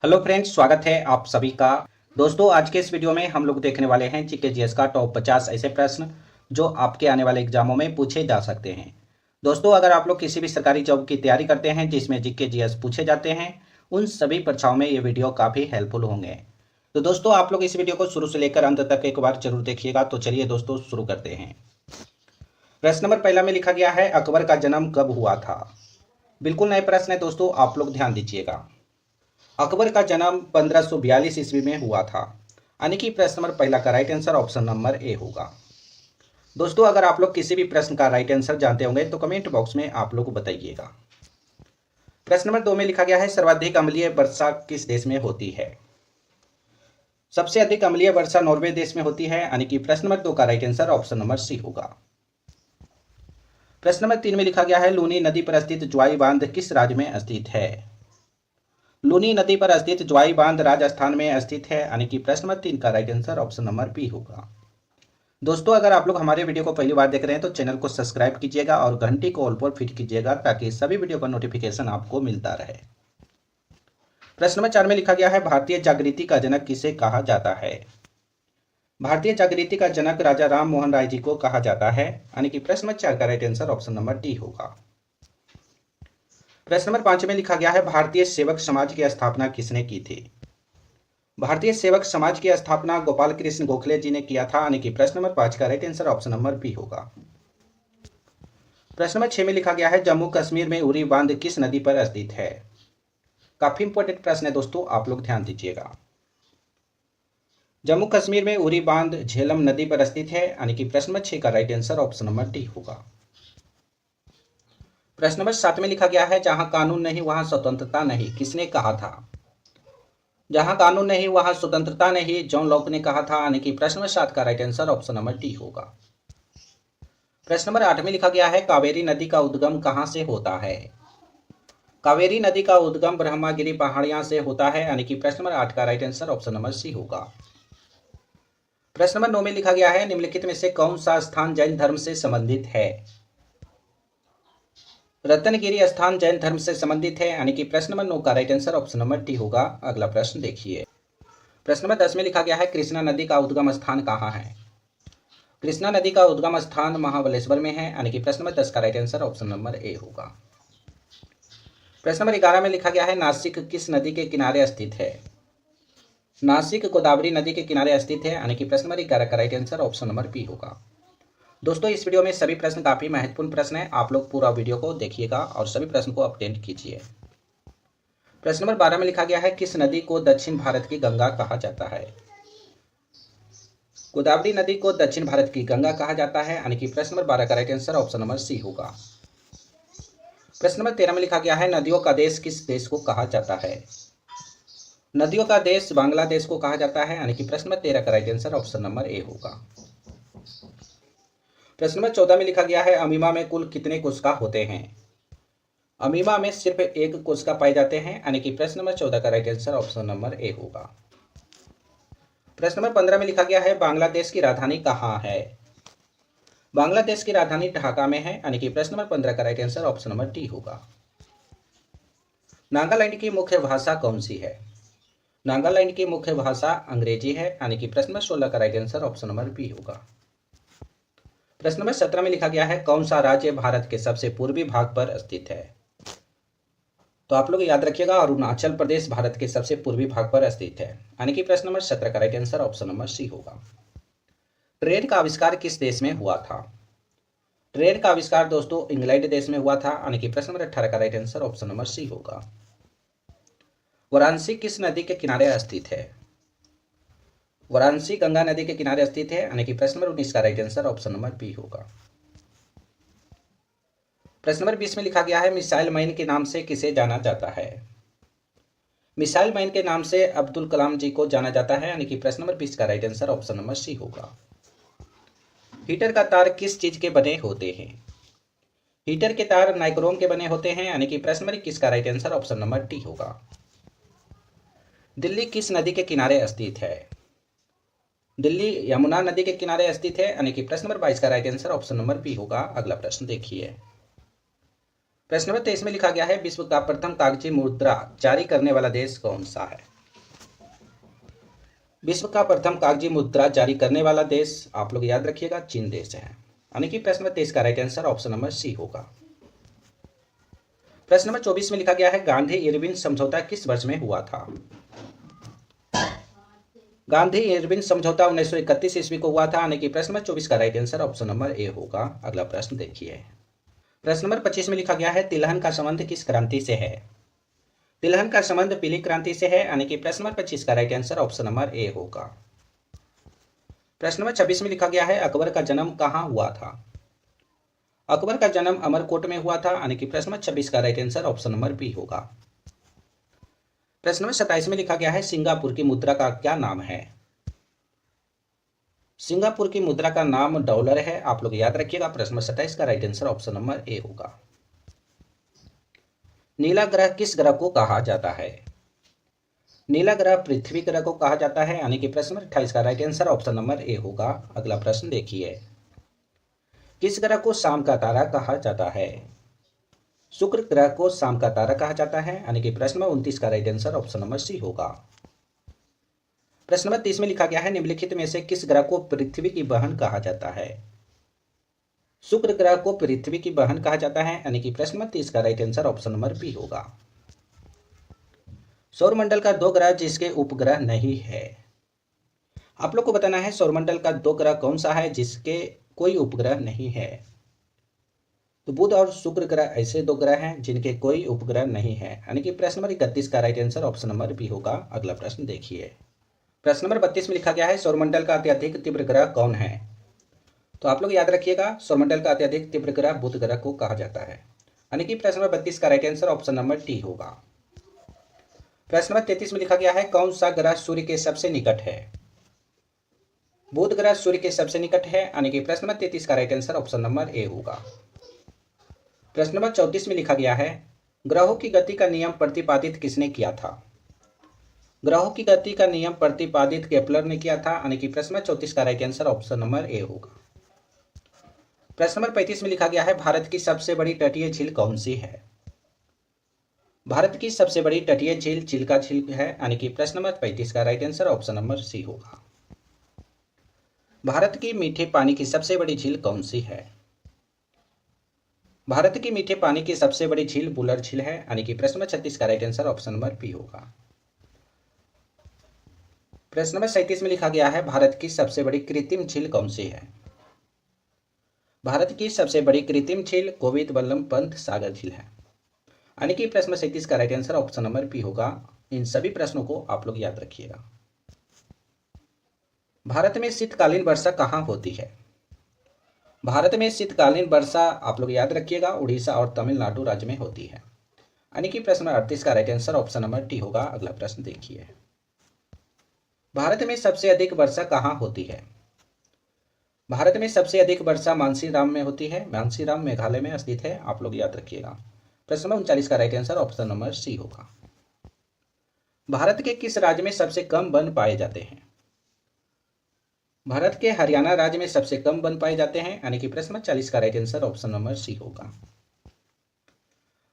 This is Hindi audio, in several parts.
हेलो फ्रेंड्स, स्वागत है आप सभी का। दोस्तों, आज के इस वीडियो में हम लोग देखने वाले हैं जीके जीएस का टॉप 50 ऐसे प्रश्न जो आपके आने वाले एग्जामों में पूछे जा सकते हैं। दोस्तों, अगर आप लोग किसी भी सरकारी जॉब की तैयारी करते हैं जिसमें जीके जीएस पूछे जाते हैं, उन सभी परीक्षाओं में ये वीडियो काफ़ी हेल्पफुल होंगे। तो दोस्तों, आप लोग इस वीडियो को शुरू से लेकर अंत तक एक बार जरूर देखिएगा। तो चलिए दोस्तों, शुरू करते हैं। प्रश्न नंबर पहला में लिखा गया है, अकबर का जन्म कब हुआ था। बिल्कुल नए प्रश्न है दोस्तों, आप लोग ध्यान दीजिएगा। अकबर का जन्म 1542 ईस्वी में हुआ था, यानी कि प्रश्न नंबर पहला का right answer option number A होगा। दोस्तों, अगर आप लोग किसी भी प्रश्न का राइट आंसर जानते होंगे तो कमेंट बॉक्स में आप लोग बताइएगा। प्रश्न नंबर 2 में लिखा गया है, सर्वाधिक अम्लीय वर्षा किस देश में होती है। सबसे अधिक अम्लीय वर्षा नॉर्वे देश में होती है, यानी कि प्रश्न नंबर 2 का right answer option number C होगा। प्रश्न नंबर 3 में लिखा गया है, लूनी नदी पर स्थित ज्वाई बांध किस राज्य में स्थित है। लूनी नदी पर स्थित ज्वाई बांध राजस्थान में स्थित है, यानी कि प्रश्न नंबर 3 का right answer option number B होगा। दोस्तों, अगर आप लोग हमारे वीडियो को पहली बार देख रहे हैं तो चैनल को सब्सक्राइब कीजिएगा और घंटी को ऑल पर फिट कीजिएगा ताकि सभी वीडियो का नोटिफिकेशन आपको मिलता रहे। प्रश्न नंबर 4 में लिखा गया है, भारतीय जागृति का जनक किसे कहा जाता है। भारतीय जागृति का जनक राजा राम मोहन राय जी को कहा जाता है, यानी कि प्रश्न नंबर 4 का right answer option number D होगा। प्रश्न नंबर 5 में लिखा गया है, भारतीय सेवक समाज की स्थापना किसने की थी। भारतीय सेवक समाज की स्थापना गोपाल कृष्ण गोखले जी ने किया था, यानी कि प्रश्न नंबर 5 का right answer option number B होगा। प्रश्न नंबर 6 में लिखा गया है, जम्मू कश्मीर में उरी बांध किस नदी पर स्थित है। काफी इंपॉर्टेंट प्रश्न है दोस्तों, आप लोग ध्यान दीजिएगा। जम्मू कश्मीर में उरी बांध झेलम नदी पर स्थित है, यानी कि प्रश्न नंबर 6 का right answer option number D होगा। प्रश्न नंबर 7 में लिखा गया है, जहां कानून नहीं वहां स्वतंत्रता नहीं, किसने कहा था। जहां कानून नहीं वहां स्वतंत्रता नहीं, जॉन लॉक ने कहा था, यानी कि प्रश्न नंबर 7 का right answer option number D होगा। प्रश्न नंबर 8 में लिखा गया है, कावेरी नदी का उद्गम कहां से होता है। कावेरी नदी का उद्गम ब्रह्मागिरी पहाड़ियां से होता है, यानी कि प्रश्न नंबर 8 का right answer option number C होगा। प्रश्न नंबर 9 में लिखा गया है, निम्नलिखित में से कौन सा स्थान जैन धर्म से संबंधित है। रत्नगिरी स्थान जैन धर्म से संबंधित है, यानी कि प्रश्न नंबर 9 का right answer option number D होगा। अगला प्रश्न देखिए। प्रश्न नंबर 10 में लिखा गया है, कृष्णा नदी का उद्गम स्थान कहाँ है। कृष्णा नदी का उद्गम स्थान महाबलेश्वर में है, यानी कि प्रश्न नंबर 10 का right answer option number A होगा। प्रश्न नंबर 11 में लिखा गया है, नासिक किस नदी के किनारे स्थित है। नासिक गोदावरी नदी के किनारे स्थित है, यानी कि प्रश्न नंबर 11 का right answer option number B होगा। दोस्तों, इस वीडियो में सभी प्रश्न काफी महत्वपूर्ण प्रश्न हैं, आप लोग पूरा वीडियो को देखिएगा और सभी प्रश्न को अटेंड कीजिए। प्रश्न नंबर 12 में लिखा गया है, किस नदी को दक्षिण भारत की गंगा कहा जाता है। गोदावरी नदी को दक्षिण भारत की गंगा कहा जाता है, यानी कि प्रश्न नंबर 12 का right answer option number C होगा। प्रश्न नंबर 13 में लिखा गया है, नदियों का देश किस देश को कहा जाता है। नदियों का देश बांग्लादेश को कहा जाता है, यानी कि प्रश्न नंबर 13 का right answer option number A होगा। प्रश्न नंबर 14 में लिखा गया है, अमीबा में कुल कितने कोशिका होते हैं। अमीबा में सिर्फ एक कोशिका पाए जाते हैं, यानी कि प्रश्न नंबर 14 का right answer option number A होगा। प्रश्न नंबर 15 में लिखा गया है, बांग्लादेश की राजधानी कहाँ है। बांग्लादेश की राजधानी ढाका में है, यानी कि प्रश्न नंबर 15 का right answer option number D होगा। नागालैंड की मुख्य भाषा कौन सी है। नागालैंड की मुख्य भाषा अंग्रेजी है, यानी कि प्रश्न नंबर 16 का right answer option number B होगा। प्रश्न नंबर 17 में लिखा गया है, कौन सा राज्य भारत के सबसे पूर्वी भाग पर स्थित है। तो आप लोग याद रखिएगा, अरुणाचल प्रदेश भारत के सबसे पूर्वी भाग पर स्थित है, यानी कि प्रश्न नंबर 17 का right answer option number C होगा। ट्रेन का आविष्कार किस देश में हुआ था। ट्रेन का आविष्कार दोस्तों इंग्लैंड देश में हुआ था, यानी कि प्रश्न नंबर 18 का right answer option number C होगा। वाराणसी किस नदी के किनारे स्थित है। वाराणसी गंगा नदी के किनारे स्थित है, यानी कि प्रश्न नंबर 19 का right answer option number B होगा। प्रश्न नंबर 20 में लिखा गया है, मिसाइल मैन के नाम से किसे जाना जाता है। मिसाइल मैन के नाम से अब्दुल कलाम जी को जाना जाता है, यानी कि प्रश्न नंबर 20 का right answer option number C होगा। हीटर का तार किस चीज के बने होते हैं। हीटर के तार नाइक्रोम के बने होते हैं, यानी कि प्रश्न नंबर 21 का right answer option number D होगा। दिल्ली किस नदी के किनारे स्थित है। दिल्ली यमुना नदी के किनारे स्थित है, यानी कि प्रश्न नंबर 22 का right answer option number B होगा। अगला प्रश्न देखिए। प्रश्न नंबर 23 में लिखा गया है, विश्व का प्रथम कागजी मुद्रा जारी करने वाला देश कौन सा है। विश्व का प्रथम कागजी मुद्रा जारी करने वाला देश आप लोग याद रखिएगा चीन देश है। यानी कि प्रश्न नंबर 23 का right answer option number C होगा। प्रश्न नंबर 24 में लिखा गया है गांधी इरविन समझौता किस वर्ष में हुआ था। गांधी इरविन समझौता 1931 ईस्वी को हुआ था। यानी कि प्रश्न नंबर 24 का right answer option number A होगा। अगला प्रश्न देखिए। प्रश्न नंबर 25 में लिखा गया है तिलहन का संबंध किस क्रांति से है। तिलहन का संबंध पीली क्रांति से है। यानी कि प्रश्न नंबर 25 का right answer option number A होगा। प्रश्न नंबर 26 में लिखा गया है अकबर का जन्म कहाँ हुआ था। अकबर का जन्म अमरकोट में हुआ था। यानी कि प्रश्न नंबर 26 का right answer option number B होगा। प्रश्न नंबर 27 में लिखा गया है सिंगापुर की मुद्रा का क्या नाम है। सिंगापुर की मुद्रा का नाम डॉलर है। आप लोग याद रखिएगा। प्रश्न नंबर 27 का right answer option number A होगा। नीला ग्रह किस ग्रह को कहा जाता है। नीला ग्रह पृथ्वी ग्रह को कहा जाता है। यानी कि प्रश्न नंबर 28 का right answer option number A होगा। अगला प्रश्न देखिए। किस ग्रह को शाम का तारा कहा जाता है। शुक्र ग्रह को शाम का तारा कहा जाता है। यानी कि प्रश्न नंबर 29 का right answer option number C होगा। प्रश्न नंबर 30 में लिखा गया है निम्नलिखित में से किस ग्रह को पृथ्वी की बहन कहा जाता है। शुक्र ग्रह को पृथ्वी की बहन कहा जाता है। यानी कि प्रश्न नंबर 30 का right answer option number B होगा। सौरमंडल का दो ग्रह जिसके उपग्रह नहीं है। आप लोग को बताना है सौरमंडल का दो ग्रह कौन सा है जिसके कोई उपग्रह नहीं है। तो बुध और शुक्र ग्रह ऐसे दो ग्रह हैं जिनके कोई उपग्रह नहीं है। यानी कि प्रश्न नंबर 31 का right answer option number B होगा। अगला प्रश्न देखिए। प्रश्न नंबर 32 में लिखा गया है सौरमंडल का अत्यधिक तीव्र ग्रह कौन है। तो आप लोग याद रखिएगा सौरमंडल का अत्यधिक तीव्र ग्रह बुध ग्रह को कहा जाता है। यानी कि प्रश्न नंबर 32 का right answer option number D होगा। प्रश्न नंबर 33 में लिखा गया है कौन सा ग्रह सूर्य के सबसे निकट है। बुध ग्रह सूर्य के सबसे निकट है। यानी कि प्रश्न नंबर 33 का right answer option number A होगा। प्रश्न नंबर 34 में लिखा गया है ग्रहों की गति का नियम प्रतिपादित किसने किया था। ग्रहों की गति का नियम प्रतिपादित केपलर ने किया था। यानी कि प्रश्न नंबर 34 का right answer option number A होगा। प्रश्न नंबर 35 में लिखा गया है भारत की सबसे बड़ी तटीय झील कौन सी है। भारत की सबसे बड़ी तटीय झील चिल्का झील है। यानी कि प्रश्न नंबर 35 का right answer option number C होगा। भारत की मीठे पानी की सबसे बड़ी झील कौन सी है। भारत की मीठे पानी की सबसे बड़ी झील बुलर झील है। यानी कि प्रश्न नंबर 36 का right answer option number B होगा। प्रश्न नंबर 37 में लिखा गया है भारत की सबसे बड़ी कृत्रिम झील कौन सी है। भारत की सबसे बड़ी कृत्रिम झील गोविंद वल्लभ पंत सागर झील है। यानी कि प्रश्न 37 का right answer option number B होगा। इन सभी प्रश्नों को आप लोग याद रखिएगा। भारत में शीतकालीन वर्षा कहाँ होती है। भारत में शीतकालीन वर्षा आप लोग याद रखिएगा उड़ीसा और तमिलनाडु राज्य में होती है। यानी कि प्रश्न 38 का right answer option number D होगा। अगला प्रश्न देखिए। भारत में सबसे अधिक वर्षा कहाँ होती है। भारत में सबसे अधिक वर्षा मानसीराम में होती है। मानसीराम मेघालय में स्थित है। आप लोग याद रखिएगा। प्रश्न नंबर 39 का right answer option number C होगा। भारत के किस राज्य में सबसे कम वन पाए जाते हैं। भारत के हरियाणा राज्य में सबसे कम वन पाए जाते हैं। यानी कि प्रश्न नंबर 40 का right answer option number C होगा।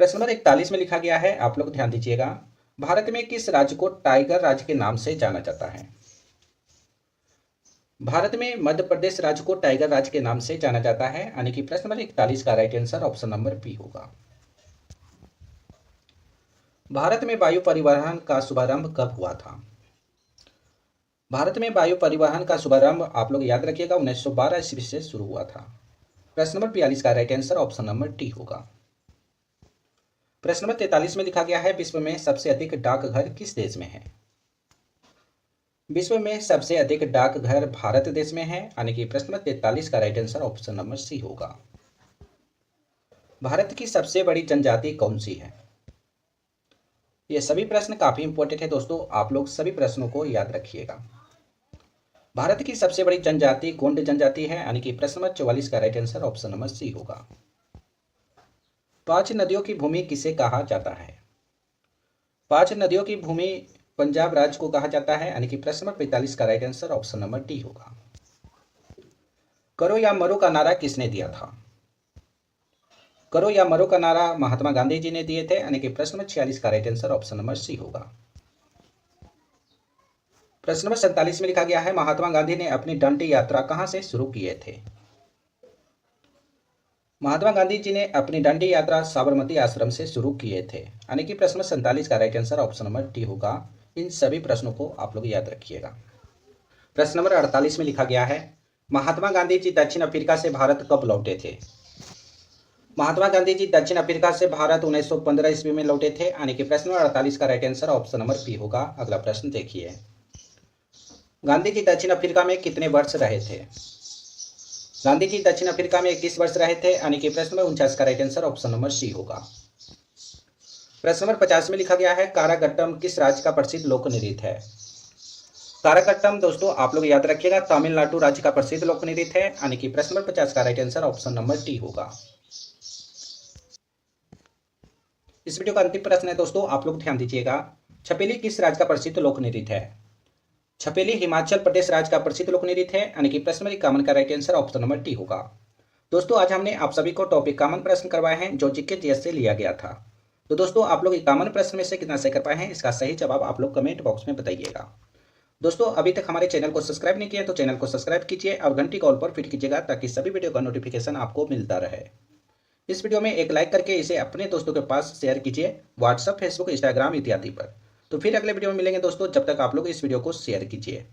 प्रश्न नंबर 41 में लिखा गया है आप लोग ध्यान दीजिएगा भारत में किस राज्य को टाइगर राज्य के नाम से जाना जाता है। भारत में मध्य प्रदेश राज्य को टाइगर राज्य के नाम से जाना जाता है। यानी कि प्रश्न नंबर 41 का right answer option number B होगा। भारत में वायु परिवहन का शुभारंभ कब हुआ था। भारत में वायु परिवहन का शुभारंभ आप लोग याद रखिएगा 1912 ईस्वी से शुरू हुआ था। प्रश्न नंबर 42 का right answer option number D होगा। प्रश्न नंबर 43 में लिखा गया है विश्व में सबसे अधिक डाकघर किस देश में है। विश्व में सबसे अधिक डाकघर भारत देश में है। यानी कि प्रश्न नंबर 43 का right answer option number C होगा। भारत की सबसे बड़ी जनजाति कौन सी है। ये सभी प्रश्न काफी इंपॉर्टेंट है दोस्तों। आप लोग सभी प्रश्नों को याद रखिएगा। भारत की सबसे बड़ी जनजाति गोंड जनजाति है। यानी कि प्रश्न नंबर 44 का right answer option number C होगा। 5 नदियों की भूमि किसे कहा जाता है। 5 नदियों की भूमि पंजाब राज्य को कहा जाता है। यानी कि प्रश्न नंबर 45 का right answer option number D होगा। करो या मरो का नारा किसने दिया था। करो या मरो का नारा महात्मा गांधी जी ने दिए थे। यानी कि प्रश्न नंबर 46 का right answer option number C होगा। प्रश्न नंबर 47 में लिखा गया है, महात्मा गांधी ने अपनी दांडी यात्रा कहाँ से शुरू किए थे? महात्मा गांधी जी ने अपनी दांडी यात्रा साबरमती आश्रम से शुरू किए थे। यानी कि प्रश्न नंबर 47 का right answer option number D होगा। इन सभी प्रश्नों को आप लोग याद रखिएगा। प्रश्न नंबर 48 में लिखा गया है, महात्मा गांधी जी दक्षिण अफ्रीका से भारत कब लौटे थे? महात्मा गांधी जी दक्षिण अफ्रीका से भारत 1915 ईस्वी में लौटे थे। यानी कि प्रश्न नंबर 48 का right answer option number B होगा। अगला प्रश्न देखिए, गांधी जी दक्षिण अफ्रीका में कितने वर्ष रहे थे? गांधी जी दक्षिण अफ्रीका में 21 वर्ष रहे थे। यानी कि प्रश्न नंबर 49 का right answer option number C होगा। प्रश्न नंबर 50 में लिखा गया है, कारागट्टम किस राज्य का प्रसिद्ध लोक नृत्य है? कारागट्टम दोस्तों आप लोग याद रखिएगा, तमिलनाडु राज्य का प्रसिद्ध लोक नृत्य है। यानी कि प्रश्न नंबर 50 का right answer option number D होगा। इस वीडियो का अंतिम प्रश्न है दोस्तों, आप लोग ध्यान दीजिएगा, छपेली किस राज्य का प्रसिद्ध लोक नृत्य है? छपेली हिमाचल प्रदेश राज्य का प्रसिद्ध लोक नृत्य है। यानी कि प्रश्न नंबर 51 का right answer option number D होगा। दोस्तों आज हमने आप सभी को टॉपिक कॉमन प्रश्न करवाए हैं जो जीके जीएस से लिया गया था। तो दोस्तों आप लोग कॉमन प्रश्न में से कितना सही कर पाए हैं, इसका सही जवाब आप लोग कमेंट बॉक्स में बताइएगा। दोस्तों अभी तक हमारे चैनल को सब्सक्राइब नहीं किया तो चैनल को सब्सक्राइब कीजिए और घंटी कॉल पर फिट कीजिएगा ताकि सभी वीडियो का नोटिफिकेशन आपको मिलता रहे। इस वीडियो में एक लाइक करके इसे अपने दोस्तों के पास शेयर कीजिए, व्हाट्सएप, फेसबुक, इंस्टाग्राम इत्यादि पर। तो फिर अगले वीडियो में मिलेंगे दोस्तों, जब तक आप लोग इस वीडियो को शेयर कीजिए।